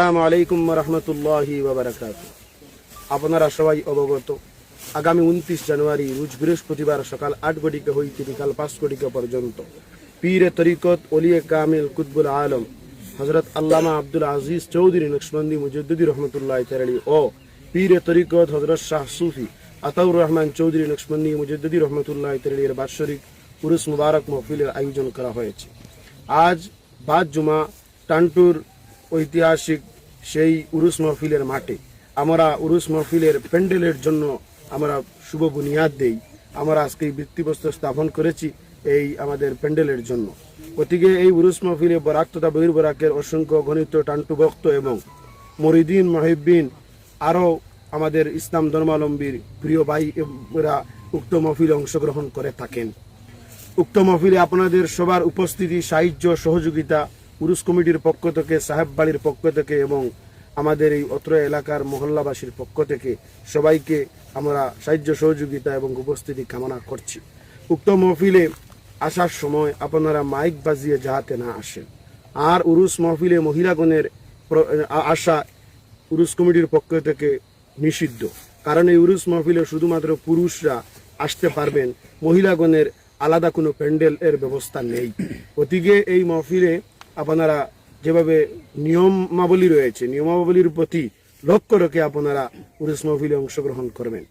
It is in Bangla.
আসসালামু আলাইকুম ওয়া রাহমাতুল্লাহি ওয়া বারাকাতুহু। আপনারা সবাই অবগত, আগামী 29 জানুয়ারি রোজ বৃহস্পতিবার সকাল 8 ঘটিকা হইতে বিকাল 5 ঘটিকা পর্যন্ত পীরে তরিকত ওলিয়ে কামিল কুতবুল আলম হযরত আল্লামা আব্দুল আজিজ চৌধুরী নকশবন্দি মুজাদ্দিদি রহমতুল্লাহ তাআলা ও পীরে তরিকত হযরত শাহ সুফি আতাউর রহমান চৌধুরী নকশবন্দি মুজাদ্দিদি রহমতুল্লাহ তাআলার বাৎসরিক উরুস মুবারক মাহফিলের আয়োজন করা হয়েছে। আজ বাদ জুমা টান্টুর ঐতিহাসিক সেই উরুস মাহফিলের মাঠে আমরা উরুস মাহফিলের প্যান্ডেলের জন্য আমরা শুভ বুনিয়াদ দেই। আমরা আজকে ভিত্তিপ্রস্তর স্থাপন করেছি এই আমাদের প্যান্ডেলের জন্য। গতিকে এই উরুস মাহফিলে বরাক তথা বহির বরাকের অসংখ্য গণিত টান্টু ভক্ত এবং মরিদিন মহিবিন আরও আমাদের ইসলাম ধর্মাবলম্বীর প্রিয় ভাইরা উক্ত মাহফিলে অংশগ্রহণ করে থাকেন। উক্ত মাহফিলে আপনাদের সবার উপস্থিতি, সাহায্য, সহযোগিতা উরুস কমিটির পক্ষ থেকে, সাহেব বাড়ির পক্ষ থেকে এবং আমাদের এই অত্র এলাকার মহল্লাবাসীর পক্ষ থেকে সবাইকে আমরা সাহায্য সহযোগিতা এবং উপস্থিতি কামনা করছি। উক্ত মাহফিলে আসার সময় আপনারা মাইক বাজিয়ে যাহাতে না আসেন। আর উরুস মাহফিলে মহিলাগণের আসা উরুস কমিটির পক্ষ থেকে নিষিদ্ধ, কারণ এই উরুস মাহফিলে শুধুমাত্র পুরুষরা আসতে পারবেন, মহিলাগণের আলাদা কোনো প্যান্ডেল এর ব্যবস্থা নেই। গতিকে এই মাহফিলে আপনারা যেভাবে নিয়মাবলী রয়েছে, নিয়মাবলীর প্রতি লক্ষ্য রেখে আপনারা উরুস মাহফিলে অংশগ্রহণ করবেন।